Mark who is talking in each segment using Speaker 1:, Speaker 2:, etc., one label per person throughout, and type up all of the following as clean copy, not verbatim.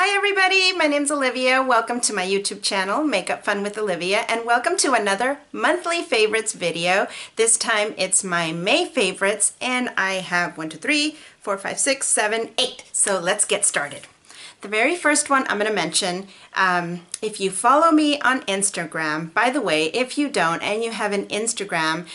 Speaker 1: Hi everybody, my name's Olivia. Welcome to my YouTube channel, Makeup Fun with Olivia, and welcome to another monthly favorites video. This time it's my May favorites, and I have 1, 2, 3, 4, 5, 6, 7, 8. So let's get started. The very first one I'm going to mention, if you follow me on Instagram, by the way, if you don't and you have an Instagram,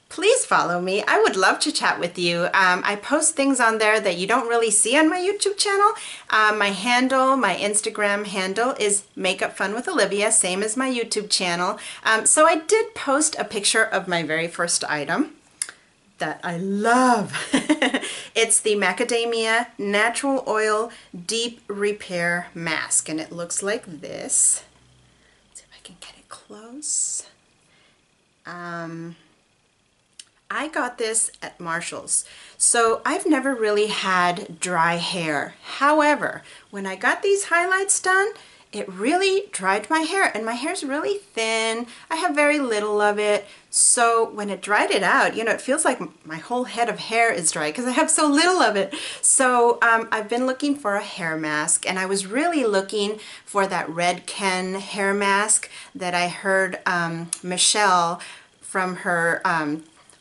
Speaker 1: please follow me. I would love to chat with you. I post things on there that you don't really see on my YouTube channel. My Instagram handle is Makeup Fun with Olivia, same as my YouTube channel. So I did post a picture of my very first item that I love. It's the Macadamia Natural Oil Deep Repair Mask, and it looks like this. Let's see if I can get it close. I got this at Marshall's. So I've never really had dry hair. However, when I got these highlights done, it really dried my hair, and my hair's really thin. I have very little of it. So when it dried it out, you know, it feels like my whole head of hair is dry because I have so little of it. So I've been looking for a hair mask, and I was really looking for that Red Ken hair mask that I heard Michelle from her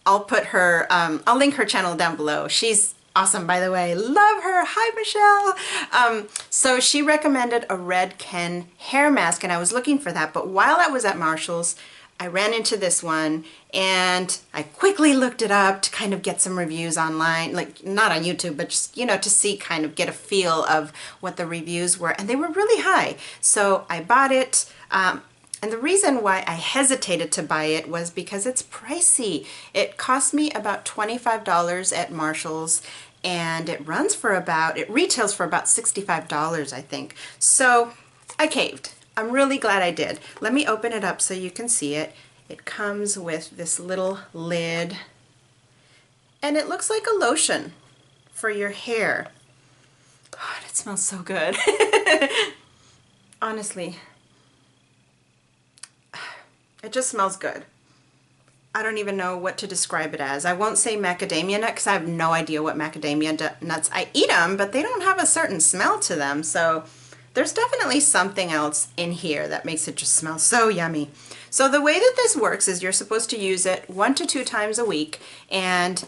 Speaker 1: I'll link her channel down below. She's awesome, by the way. Love her. Hi, Michelle. So she recommended a Red Ken hair mask, and I was looking for that. But while I was at Marshall's, I ran into this one, and I quickly looked it up to kind of get some reviews online, like not on YouTube, but just, you know, to see, kind of get a feel of what the reviews were, and they were really high. So I bought it. And the reason why I hesitated to buy it was because it's pricey. It cost me about $25 at Marshall's, and it retails for about $65, I think. So I caved. I'm really glad I did. Let me open it up so you can see it. It comes with this little lid, and it looks like a lotion for your hair. God, it smells so good. Honestly. It just smells good. I don't even know what to describe it as. I won't say macadamia nut because I have no idea what macadamia nuts. I eat them, but they don't have a certain smell to them. So there's definitely something else in here that makes it just smell so yummy. So the way that this works is you're supposed to use it 1 to 2 times a week, and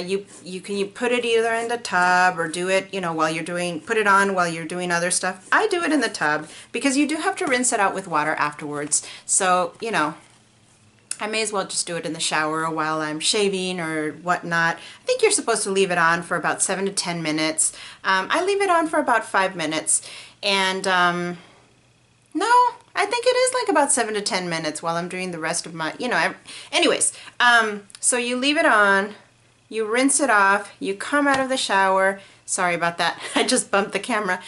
Speaker 1: you can put it either in the tub or do it, you know, put it on while you're doing other stuff. I do it in the tub because you do have to rinse it out with water afterwards. So, you know, I may as well just do it in the shower while I'm shaving or whatnot. I think you're supposed to leave it on for about 7 to 10 minutes. I leave it on for about 5 minutes, and no, I think it is like about 7 to 10 minutes while I'm doing the rest of my, you know, anyways, so you leave it on, you rinse it off, you come out of the shower, sorry about that, I just bumped the camera,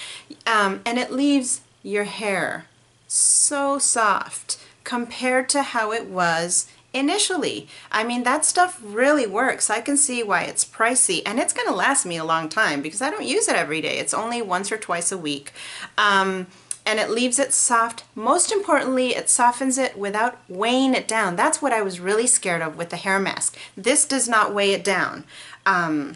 Speaker 1: and it leaves your hair so soft compared to how it was initially. I mean, that stuff really works. I can see why it's pricey, and it's going to last me a long time because I don't use it every day. It's only once or twice a week. And it leaves it soft. Most importantly, it softens it without weighing it down. That's what I was really scared of with the hair mask. This does not weigh it down.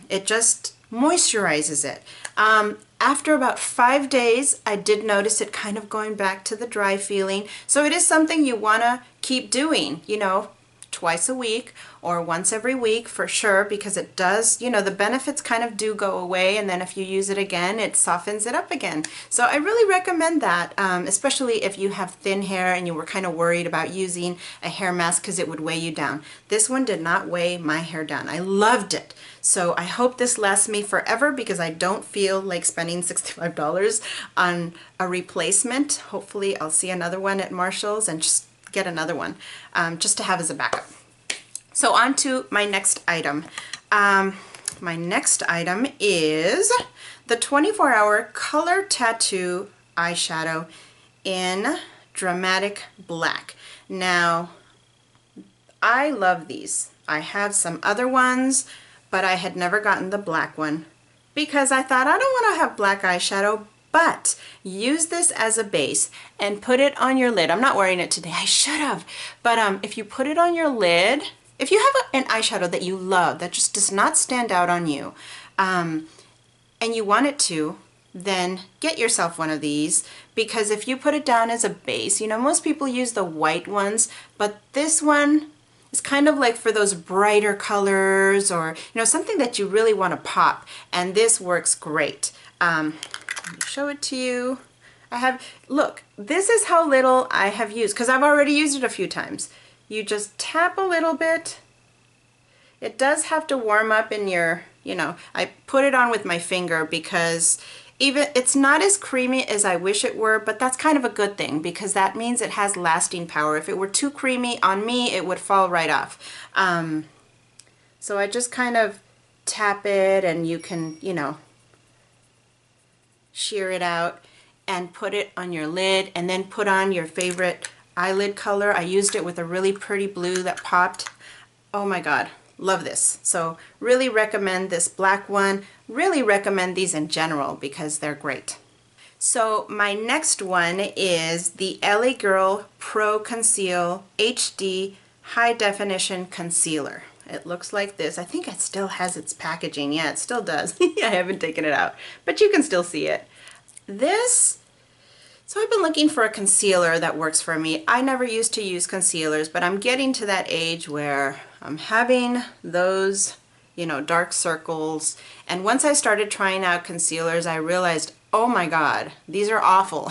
Speaker 1: It just moisturizes it. After about 5 days, I did notice it kind of going back to the dry feeling. So it is something you want to keep doing, you know, twice a week or once every week for sure, because it does, you know, the benefits kind of do go away, and then if you use it again, it softens it up again. So I really recommend that, especially if you have thin hair and you were kind of worried about using a hair mask because it would weigh you down. This one did not weigh my hair down. I loved it. So I hope this lasts me forever because I don't feel like spending $65 on a replacement. Hopefully I'll see another one at Marshall's and just get another one just to have as a backup. So on to my next item. My next item is the 24-hour Color Tattoo eyeshadow in Dramatic Black. Now, I love these. I have some other ones, but I had never gotten the black one because I thought I don't want to have black eyeshadow, but use this as a base and put it on your lid. I'm not wearing it today. I should have. But if you put it on your lid, if you have an eyeshadow that you love that just does not stand out on you, and you want it to, then get yourself one of these, because if you put it down as a base, you know, most people use the white ones, but this one is kind of like for those brighter colors, or, you know, something that you really want to pop, and this works great. Let me show it to you. Look, this is how little I have used, because I've already used it a few times. You just tap a little bit. It does have to warm up in your, you know, I put it on with my finger because it's not as creamy as I wish it were, but that's kind of a good thing because that means it has lasting power. If it were too creamy on me, it would fall right off. So I just kind of tap it, and you can, you know, shear it out and put it on your lid, and then put on your favorite eyelid color. I used it with a really pretty blue that popped. Oh my God, love this. So really recommend this black one. Really recommend these in general because they're great. So my next one is the LA Girl Pro Conceal HD High Definition Concealer. It looks like this. I think it still has its packaging. Yeah, it still does. I haven't taken it out, but you can still see it. So I've been looking for a concealer that works for me. I never used to use concealers, but I'm getting to that age where I'm having those, you know, dark circles. And once I started trying out concealers, I realized, oh my God, these are awful.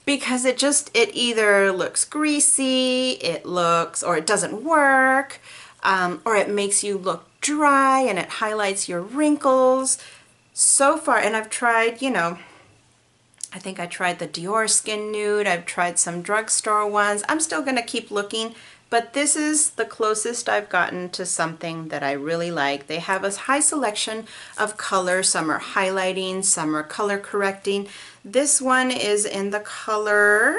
Speaker 1: Because it either looks greasy, or it doesn't work, or it makes you look dry and it highlights your wrinkles. So far, and I've tried, you know, I think I tried the Dior Skin Nude, I've tried some drugstore ones. I'm still gonna keep looking, but this is the closest I've gotten to something that I really like. They have a high selection of colors. Some are highlighting, some are color correcting. This one is in the color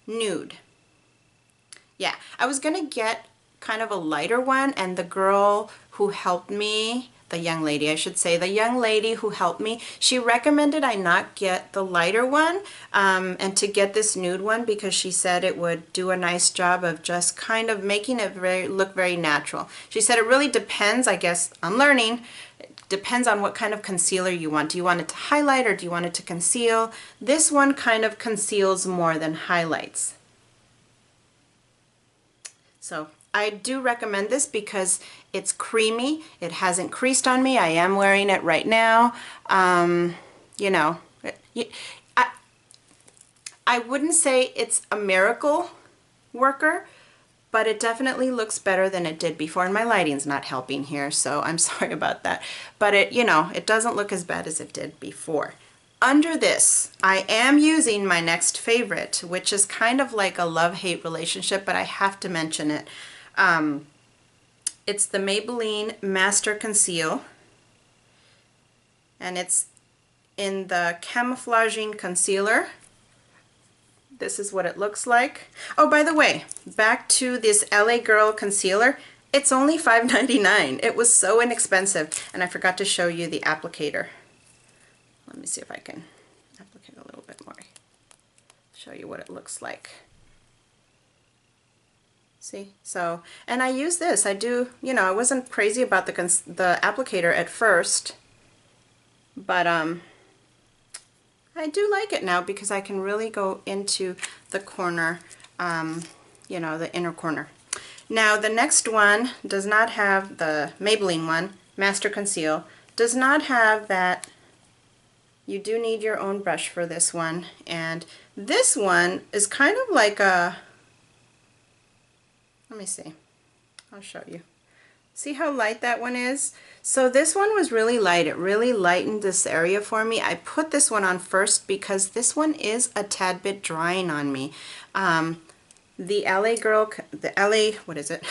Speaker 1: Nude. Yeah, I was gonna get kind of a lighter one, and the girl who helped me, the young lady, I should say, the young lady who helped me, she recommended I not get the lighter one and to get this nude one because she said it would do a nice job of just kind of making it look very natural. She said it really depends, I guess, I'm learning, it depends on what kind of concealer you want. Do you want it to highlight or do you want it to conceal? This one kind of conceals more than highlights. So I do recommend this because it's creamy. It hasn't creased on me. I am wearing it right now. You know, I wouldn't say it's a miracle worker, but it definitely looks better than it did before. And my lighting's not helping here, so I'm sorry about that. But it, you know, it doesn't look as bad as it did before. Under this, I am using my next favorite, which is kind of like a love-hate relationship, but I have to mention it. It's the Maybelline Master Conceal, and it's in the Camouflaging Concealer. This is what it looks like. Oh, by the way, back to this LA Girl concealer. It's only $5.99. It was so inexpensive, and I forgot to show you the applicator. Let me see if I can applicate a little bit more. Show you what it looks like. See, so, and I use this. I do, you know, I wasn't crazy about the applicator at first, but I do like it now because I can really go into the corner, you know, the inner corner. Now the next one does not have, the Maybelline one, Master Conceal, does not have that. You do need your own brush for this one, and this one is kind of like a, let me see, I'll show you. See how light that one is? So this one was really light. It really lightened this area for me. I put this one on first because this one is a tad bit drying on me. The LA Girl, what is it?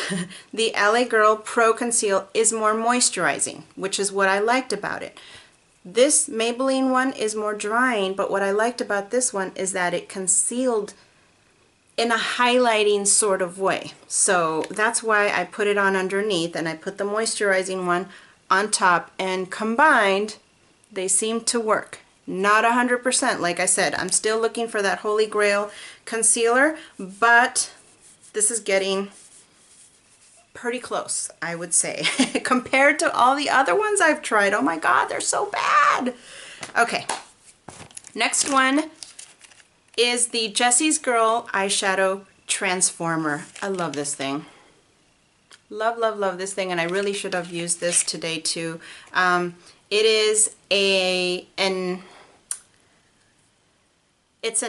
Speaker 1: The LA Girl Pro Conceal is more moisturizing, which is what I liked about it. This Maybelline one is more drying, but what I liked about this one is that it concealed in a highlighting sort of way. So that's why I put it on underneath and I put the moisturizing one on top, and combined they seem to work. Not 100%, like I said, I'm still looking for that holy grail concealer, but this is getting pretty close, I would say, compared to all the other ones I've tried. Oh my God, they're so bad. Okay, next one is the Jessie's Girl Eyeshadow Transformer. I love this thing. Love, love, love this thing, and I really should have used this today too. It is it's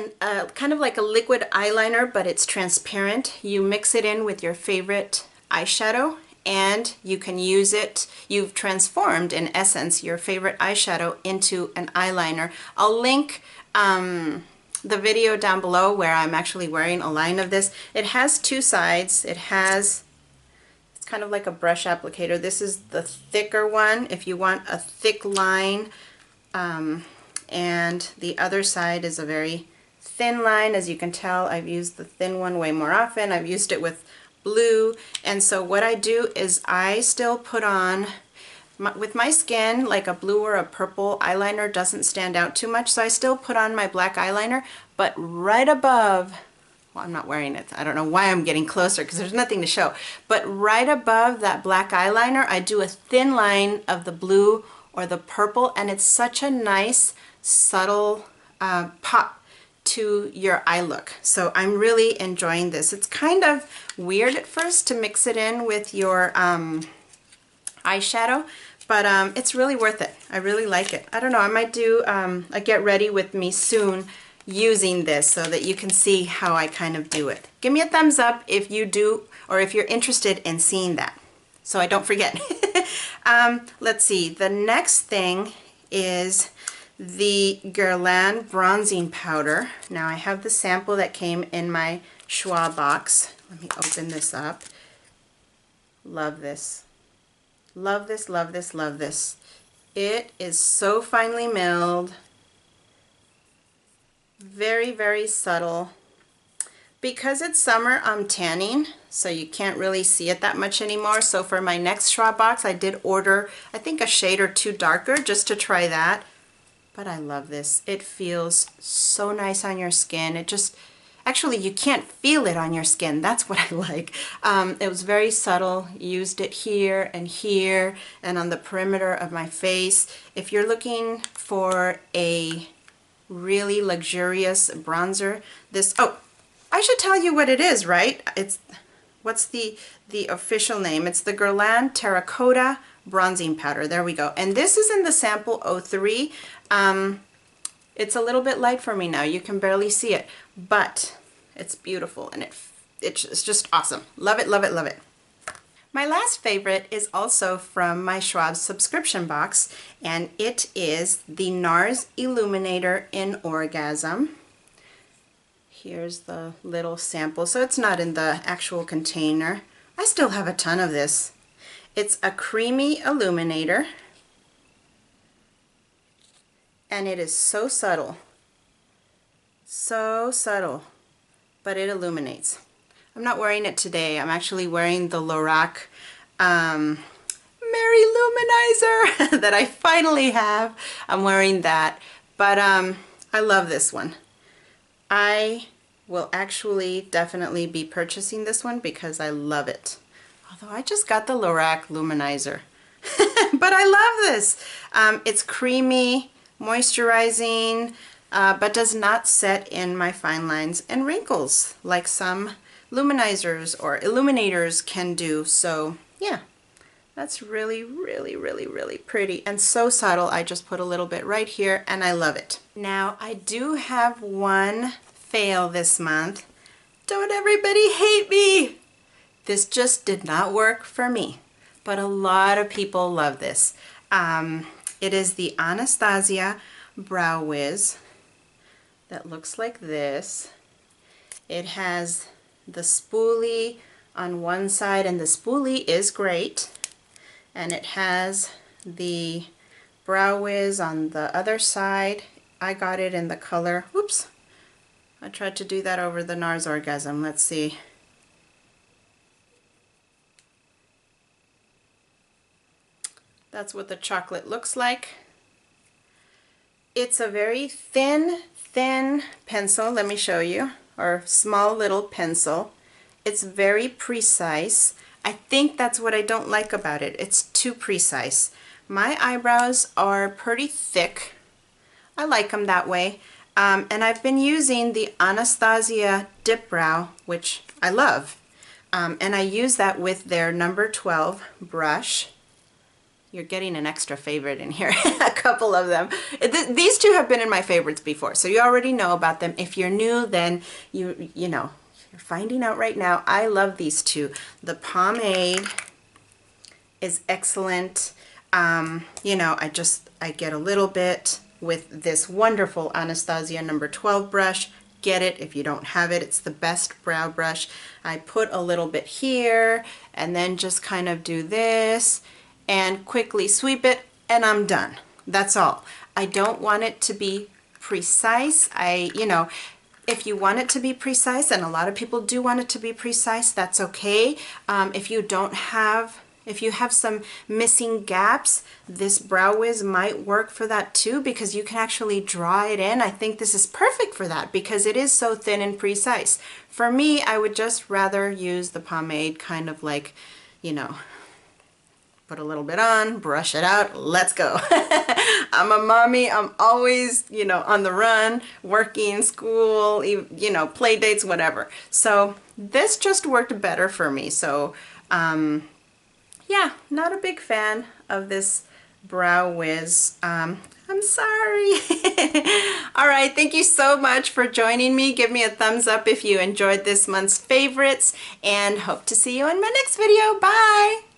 Speaker 1: kind of like a liquid eyeliner, but it's transparent. You mix it in with your favorite eyeshadow and you can use it. You've transformed, in essence, your favorite eyeshadow into an eyeliner. I'll link the video down below where I'm actually wearing a line of this. It has two sides. It's kind of like a brush applicator. This is the thicker one if you want a thick line. And the other side is a very thin line. As you can tell, I've used the thin one way more often. I've used it with blue, and so what I do is I still put on, with my skin, like a blue or a purple eyeliner doesn't stand out too much, so I still put on my black eyeliner, but right above, well, I'm not wearing it, I don't know why I'm getting closer because there's nothing to show, but right above that black eyeliner I do a thin line of the blue or the purple, and it's such a nice subtle pop to your eye look. So I'm really enjoying this. It's kind of weird at first to mix it in with your eyeshadow, but it's really worth it. I really like it. I don't know, I might do a get ready with me soon using this so that you can see how I kind of do it. Give me a thumbs up if you do, or if you're interested in seeing that, so I don't forget. Let's see, the next thing is the Guerlain bronzing powder. Now I have the sample that came in my Choix box. Let me open this up. Love this. Love this, love this, love this. It is so finely milled. Very, very subtle. Because it's summer, I'm tanning, so you can't really see it that much anymore. So for my next Choix box, I did order, I think, a shade or two darker just to try that. But I love this. It feels so nice on your skin. It just, actually you can't feel it on your skin. That's what I like. It was very subtle. Used it here and on the perimeter of my face. If you're looking for a really luxurious bronzer, this, oh, I should tell you what it is, right? It's, what's the official name? It's the Guerlain Terracotta Bronzing Powder. There we go. And this is in the sample 03. It's a little bit light for me now. You can barely see it, but it's beautiful and it's just awesome. Love it, love it, love it. My last favorite is also from my Choix subscription box, and it is the NARS Illuminator in Orgasm. Here's the little sample. So it's not in the actual container. I still have a ton of this. It's a creamy illuminator, and it is so subtle, but it illuminates. I'm not wearing it today. I'm actually wearing the Lorac Merry Luminizer that I finally have. I'm wearing that, but I love this one. I will actually definitely be purchasing this one because I love it. Although I just got the Lorac Luminizer. But I love this. It's creamy, moisturizing, but does not set in my fine lines and wrinkles like some luminizers or illuminators can do. So yeah, that's really, really, really, really pretty and so subtle. I just put a little bit right here and I love it. Now I do have one fail this month. Don't everybody hate me! This just did not work for me, but a lot of people love this. It is the Anastasia Brow Wiz that looks like this. It has the spoolie on one side, and the spoolie is great, and it has the Brow Wiz on the other side. I got it in the color, oops, I tried to do that over the NARS Orgasm. Let's see. That's what the chocolate looks like. It's a very thin pencil. Let me show you. Or small little pencil. It's very precise. I think that's what I don't like about it. It's too precise. My eyebrows are pretty thick. I like them that way. And I've been using the Anastasia Dip Brow, which I love. And I use that with their number 12 brush. You're getting an extra favorite in here, a couple of them. These two have been in my favorites before, so you already know about them. If you're new, then you know, you're finding out right now. I love these two. The pomade is excellent. You know, I get a little bit with this wonderful Anastasia number 12 brush. Get it if you don't have it. It's the best brow brush. I put a little bit here and then just kind of do this and quickly sweep it, and I'm done. That's all. I don't want it to be precise. You know, if you want it to be precise, and a lot of people do want it to be precise, that's okay. If you have some missing gaps, this Brow Wiz might work for that too, because you can actually draw it in. I think this is perfect for that because it is so thin and precise. For me, I would just rather use the pomade, kind of like, you know, put a little bit on, brush it out, let's go. I'm a mommy, I'm always, you know, on the run, working, school, you know, play dates, whatever. So this just worked better for me. So yeah, not a big fan of this Brow Wiz. I'm sorry. All right, thank you so much for joining me. Give me a thumbs up if you enjoyed this month's favorites, and hope to see you in my next video. Bye.